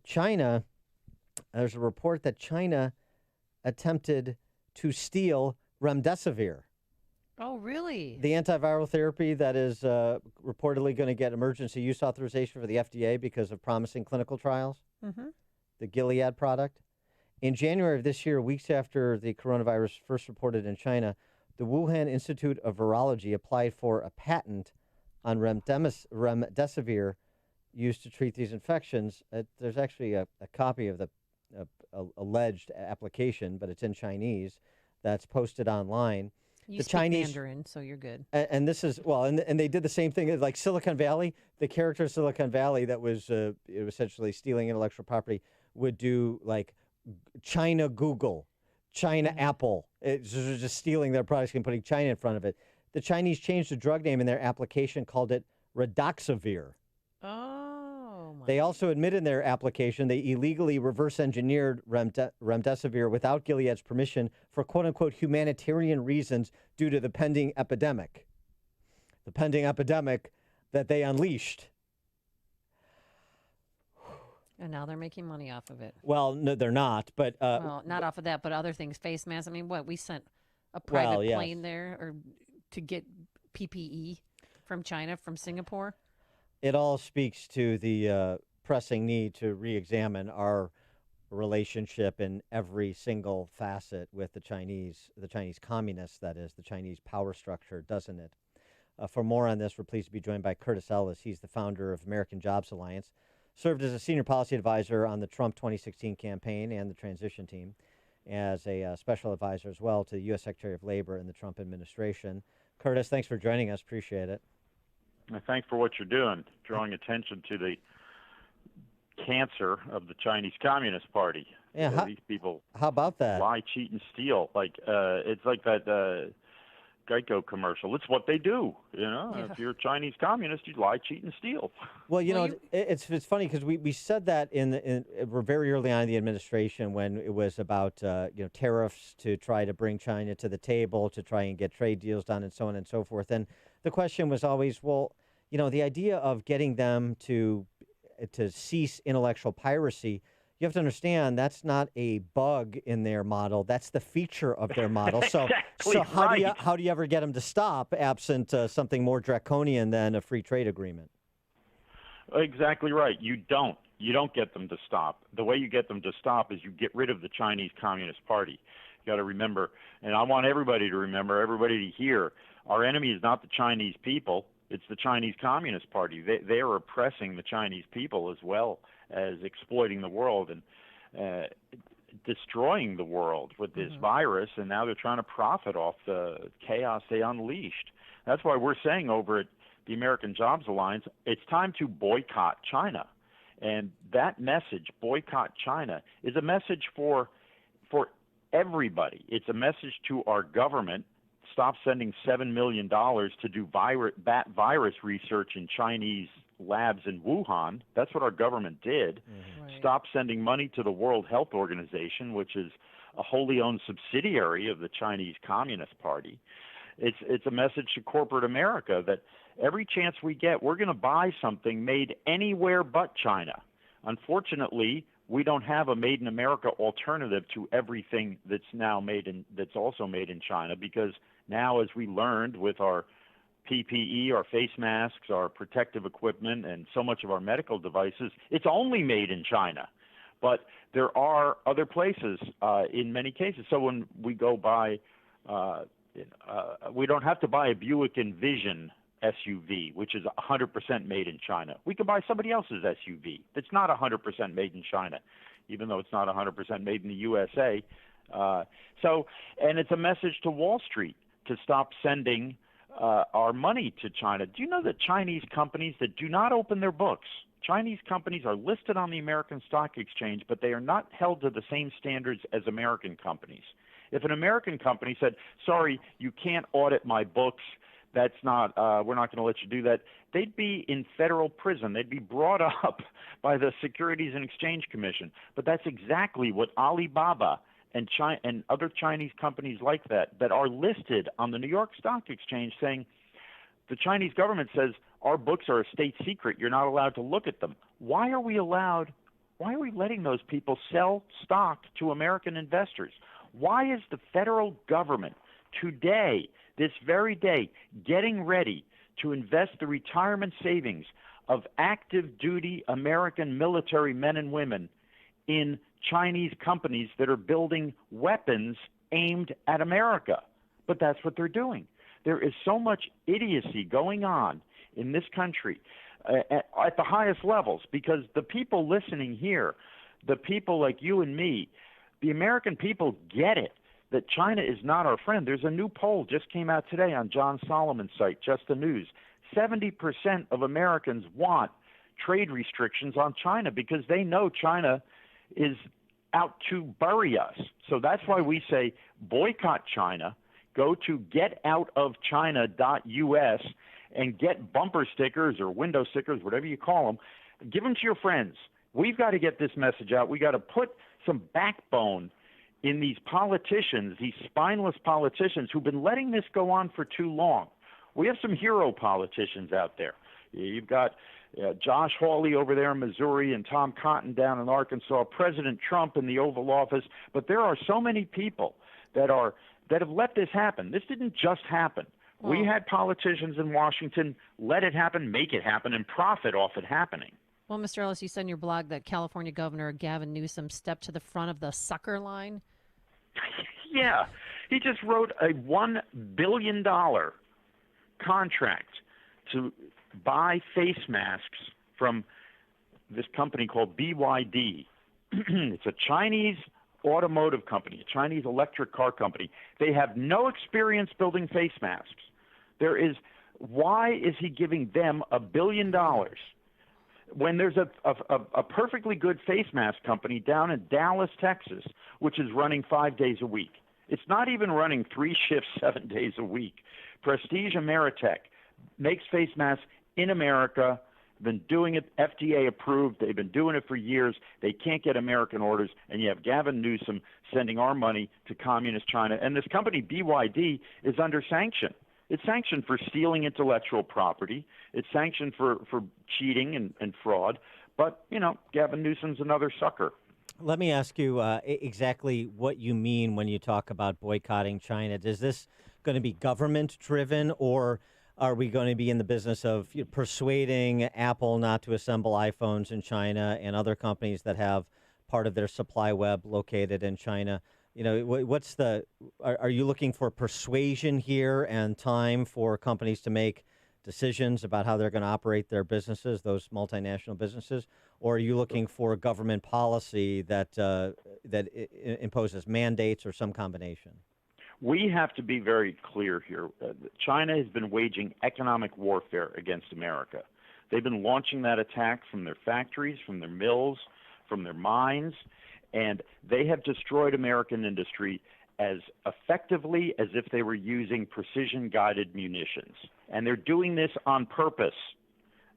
China, there's a report that China attempted to steal remdesivir, Oh, really? the antiviral therapy that is reportedly going to get emergency use authorization for the FDA because of promising clinical trials, Mm-hmm. the Gilead product. In January of this year, weeks after the coronavirus first reported in China, the Wuhan Institute of Virology applied for a patent on remdesivir used to treat these infections. There's actually a copy of the alleged application, but it's in Chinese, that's posted online. You The speak Chinese, Mandarin, so you're good. and this is, well, and they did the same thing like Silicon Valley. The character of Silicon Valley that was essentially stealing intellectual property would do like China Google, China Apple. It's just stealing their products and putting China in front of it. The Chinese changed the drug name in their application, called it Redoxavir. Oh, my. They also admitted in their application they illegally reverse engineered remdesivir without Gilead's permission for quote unquote humanitarian reasons due to the pending epidemic. The pending epidemic that they unleashed. And now they're making money off of it. Well, no, they're not. But Well, not off of that, but other things, face masks. I mean, what, we sent a private yes. plane there or to get PPE from China, from Singapore? It all speaks to the pressing need to re-examine our relationship in every single facet with the Chinese communists, that is, the Chinese power structure, doesn't it? For more on this, we're pleased to be joined by Curtis Ellis. He's the founder of American Jobs Alliance, served as a senior policy advisor on the Trump 2016 campaign and the transition team, as a special advisor as well to the U.S. Secretary of Labor in the Trump administration. Curtis, thanks for joining us. Appreciate it. Thanks for what you're doing, drawing attention to the cancer of the Chinese Communist Party. Yeah, these people how about that? Lie, cheat, and steal. It's like that Geico commercial. It's what they do. Yeah. If you're a Chinese communist, you lie, cheat, and steal. Well, it's funny because we said that we're very early on in the administration when it was about tariffs to try to bring China to the table to try and get trade deals done and so on and so forth. And the question was always, well, the idea of getting them to cease intellectual piracy. You have to understand that's not a bug in their model. That's the feature of their model. So, Exactly how do you ever get them to stop absent something more draconian than a free trade agreement? Exactly right. You don't get them to stop. The way you get them to stop is you get rid of the Chinese Communist Party. You got to remember, and I want everybody to remember, everybody to hear, our enemy is not the Chinese people. It's the Chinese Communist Party. They are oppressing the Chinese people as well as exploiting the world and destroying the world with this virus, and now they're trying to profit off the chaos they unleashed. That's why we're saying over at the American Jobs Alliance, it's time to boycott China. And that message, boycott China, is a message for everybody. It's a message to our government. Stop sending $7 million to do bat virus research in Chinese labs in Wuhan. That's what our government did. Right. Stop sending money to the World Health Organization, which is a wholly owned subsidiary of the Chinese Communist Party. It's a message to corporate America that every chance we get, we're going to buy something made anywhere but China. Unfortunately, we don't have a made in America alternative to everything that's also made in China, because now, as we learned with our PPE, our face masks, our protective equipment, and so much of our medical devices, it's only made in China. But there are other places in many cases. So when we go buy, we don't have to buy a Buick Envision SUV, which is 100% made in China. We can buy somebody else's SUV that's not 100% made in China, even though it's not 100% made in the USA. And it's a message to Wall Street to stop sending our money to China. Do you know that Chinese companies that do not open their books, Chinese companies are listed on the American Stock Exchange, but they are not held to the same standards as American companies. If an American company said, sorry, you can't audit my books, that's not, we're not going to let you do that, they'd be in federal prison. They'd be brought up by the Securities and Exchange Commission. But that's exactly what Alibaba and other Chinese companies like that are listed on the New York Stock Exchange, saying the Chinese government says our books are a state secret. You're not allowed to look at them. Why are we allowed Why are we letting those people sell stock to American investors? Why is the federal government today, this very day, getting ready to invest the retirement savings of active duty American military men and women in Chinese companies that are building weapons aimed at America? But that's what they're doing. There is so much idiocy going on in this country at the highest levels, because the people listening here, the people like you and me, the American people get it, that China is not our friend. There's a new poll just came out today on John Solomon's site, Just the News. 70% of Americans want trade restrictions on China because they know China is out to bury us. So that's why we say boycott China. Go to getoutofchina.us and get bumper stickers or window stickers, whatever you call them. Give them to your friends. We've got to get this message out. We've got to put some backbone in these politicians, these spineless politicians who've been letting this go on for too long. We have some hero politicians out there. You've got Josh Hawley over there in Missouri and Tom Cotton down in Arkansas, President Trump in the Oval Office. But there are so many people that have let this happen. This didn't just happen. We had politicians in Washington let it happen, make it happen, and profit off it happening. Well, Mr. Ellis, you said in your blog that California Governor Gavin Newsom stepped to the front of the sucker line. Yeah. He just wrote a $1 billion contract to buy face masks from this company called BYD. It's a Chinese automotive company, a Chinese electric car company. They have no experience building face masks. Why is he giving them $1 billion when there's a perfectly good face mask company down in Dallas, Texas, which is running 5 days a week? It's not even running 3 shifts, 7 days a week. Prestige Ameritech makes face masks in America, been doing it, FDA approved. They've been doing it for years. They can't get American orders, and you have Gavin Newsom sending our money to communist China. And this company, BYD, is under sanction. It's sanctioned for stealing intellectual property. It's sanctioned for cheating and fraud. But, Gavin Newsom's another sucker. Let me ask you exactly what you mean when you talk about boycotting China. Is this going to be government-driven, or are we going to be in the business of persuading Apple not to assemble iPhones in China and other companies that have part of their supply web located in China? Are you looking for persuasion here and time for companies to make decisions about how they're going to operate their businesses, those multinational businesses, or are you looking for government policy that imposes mandates or some combination? We have to be very clear here. China has been waging economic warfare against America. They've been launching that attack from their factories, from their mills, from their mines, and they have destroyed American industry as effectively as if they were using precision-guided munitions. And they're doing this on purpose.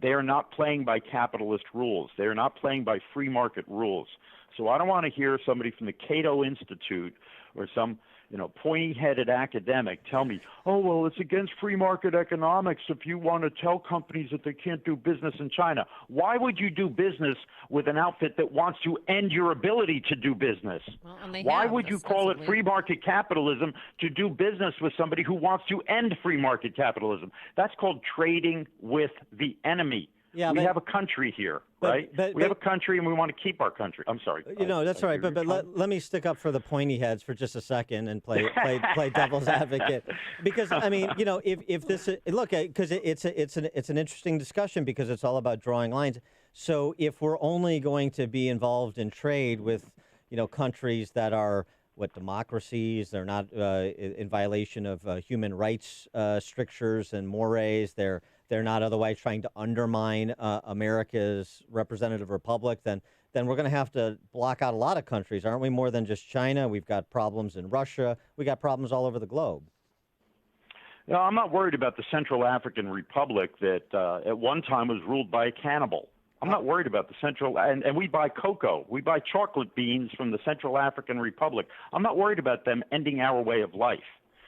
They are not playing by capitalist rules. They are not playing by free market rules. So I don't want to hear somebody from the Cato Institute or some pointy-headed academic tell me, oh, well, it's against free market economics if you want to tell companies that they can't do business in China. Why would you do business with an outfit that wants to end your ability to do business? Well, why would you call it free market capitalism to do business with somebody who wants to end free market capitalism? That's called trading with the enemy. Yeah, we have a country here, right? We have a country, and we want to keep our country. I'm sorry. That's all right. But let me stick up for the pointy heads for just a second and play devil's advocate, because if this because it's an interesting discussion because it's all about drawing lines. So if we're only going to be involved in trade with countries that are democracies, they're not in violation of human rights strictures and mores, they're not otherwise trying to undermine America's representative republic, then we're going to have to block out a lot of countries, aren't we? More than just China. We've got problems in Russia. We got problems all over the globe. No, I'm not worried about the Central African Republic that at one time was ruled by a cannibal. I'm not worried about the and we buy cocoa. We buy chocolate beans from the Central African Republic. I'm not worried about them ending our way of life.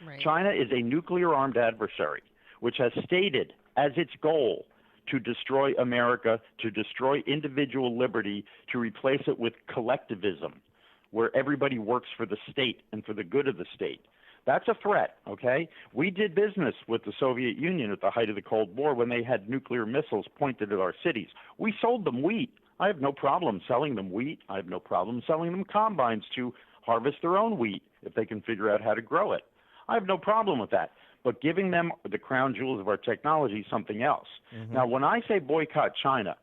Right. China is a nuclear-armed adversary, which has stated as its goal to destroy America, to destroy individual liberty, to replace it with collectivism, where everybody works for the state and for the good of the state. That's a threat, okay? We did business with the Soviet Union at the height of the Cold War when they had nuclear missiles pointed at our cities. We sold them wheat. I have no problem selling them wheat. I have no problem selling them combines to harvest their own wheat if they can figure out how to grow it. I have no problem with that. But giving them the crown jewels of our technology is something else. Now, when I say boycott China,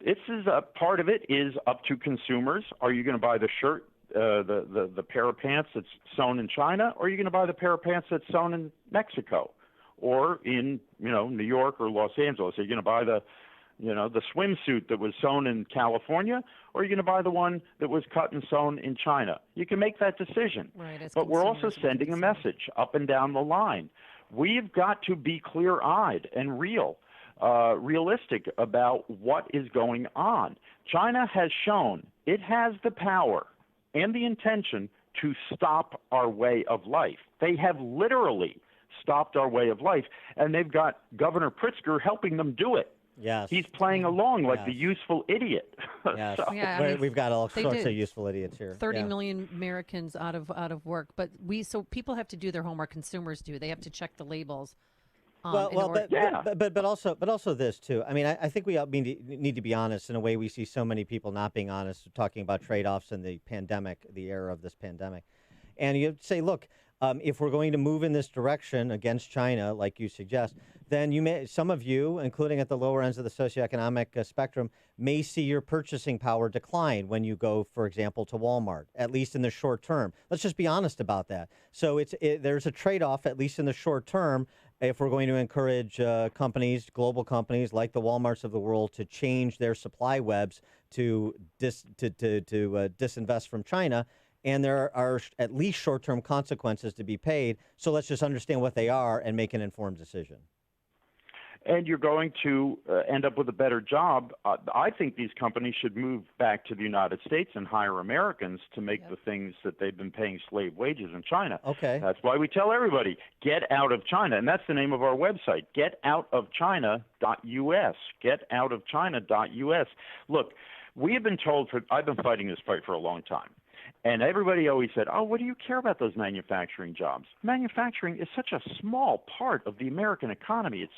this is a part of it is up to consumers. Are you going to buy the shirt, the pair of pants that's sewn in China, or are you going to buy the pair of pants that's sewn in Mexico or in, New York or Los Angeles? Are you going to buy the swimsuit that was sewn in California, or are you going to buy the one that was cut and sewn in China? You can make that decision. Right, but we're also sending a message up and down the line. We've got to be clear-eyed and realistic about what is going on. China has shown it has the power and the intention to stop our way of life. They have literally stopped our way of life, and they've got Governor Pritzker helping them do it. Yes. He's playing along like the useful idiot. Yes. Yeah, We've got all sorts of useful idiots here. 30 million Americans out of work, but so people have to do their homework. Consumers do. They have to check the labels. But also this too. I mean, I think we need to be honest in a way we see so many people not being honest, talking about trade-offs in the pandemic, the era of this pandemic. And you say, look, if we're going to move in this direction against China, like you suggest, then some of you, including at the lower ends of the socioeconomic spectrum, may see your purchasing power decline when you go, for example, to Walmart, at least in the short term. Let's just be honest about that. So there's a trade-off, at least in the short term, if we're going to encourage global companies like the Walmarts of the world to change their supply webs to disinvest from China. And there are at least short-term consequences to be paid. So let's just understand what they are and make an informed decision. And you're going to end up with a better job. I think these companies should move back to the United States and hire Americans to make the things that they've been paying slave wages in China. Okay. That's why we tell everybody, get out of China. And that's the name of our website, getoutofchina.us, getoutofchina.us. Look, we have been told I've been fighting this fight for a long time. And everybody always said, oh, what do you care about those manufacturing jobs? Manufacturing is such a small part of the American economy. It's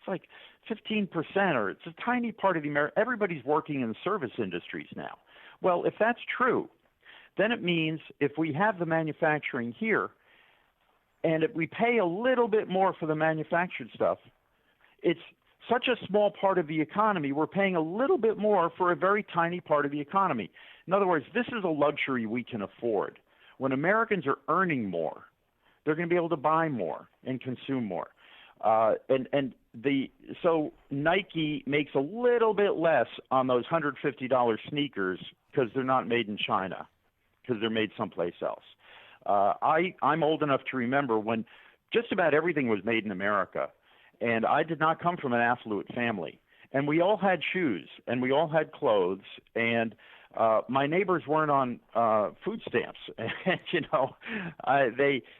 like 15%, or it's a tiny part of the American. Everybody's working in the service industries now. Well, if that's true, then it means if we have the manufacturing here, and if we pay a little bit more for the manufactured stuff, it's such a small part of the economy, we're paying a little bit more for a very tiny part of the economy. In other words, this is a luxury we can afford. When Americans are earning more, they're going to be able to buy more and consume more. So Nike makes a little bit less on those $150 sneakers because they're not made in China, because they're made someplace else. I'm old enough to remember when just about everything was made in America. And I did not come from an affluent family. And we all had shoes, and we all had clothes, and my neighbors weren't on food stamps. And,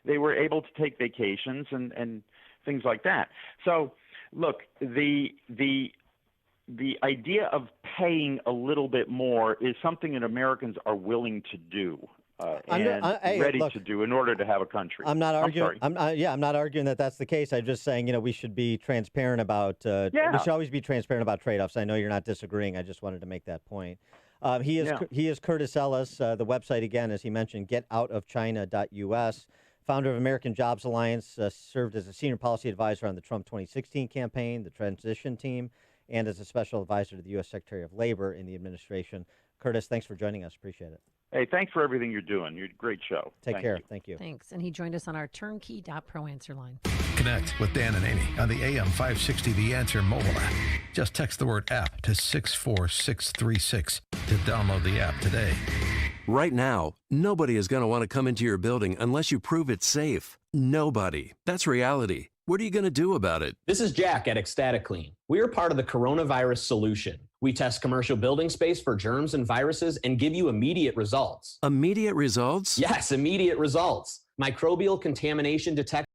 they were able to take vacations and things like that. So, look, the idea of paying a little bit more is something that Americans are willing to do. Ready to do in order to have a country. I'm not arguing. I'm not arguing that that's the case. I'm just saying, we should be transparent about. We should always be transparent about trade-offs. I know you're not disagreeing. I just wanted to make that point. He is Curtis Ellis. The website again, as he mentioned, getoutofchina.us. Founder of American Jobs Alliance, served as a senior policy advisor on the Trump 2016 campaign, the transition team, and as a special advisor to the U.S. Secretary of Labor in the administration. Curtis, thanks for joining us. Appreciate it. Hey, thanks for everything you're doing. You're a great show. Take care. Thank you. Thanks. And he joined us on our turnkey.pro answer line. Connect with Dan and Amy on the AM 560 The Answer mobile app. Just text the word app to 64636 to download the app today. Right now, nobody is going to want to come into your building unless you prove it's safe. Nobody. That's reality. What are you going to do about it? This is Jack at Ecstatic Clean. We are part of the coronavirus solution. We test commercial building space for germs and viruses and give you immediate results. Immediate results? Yes, immediate results. Microbial contamination detection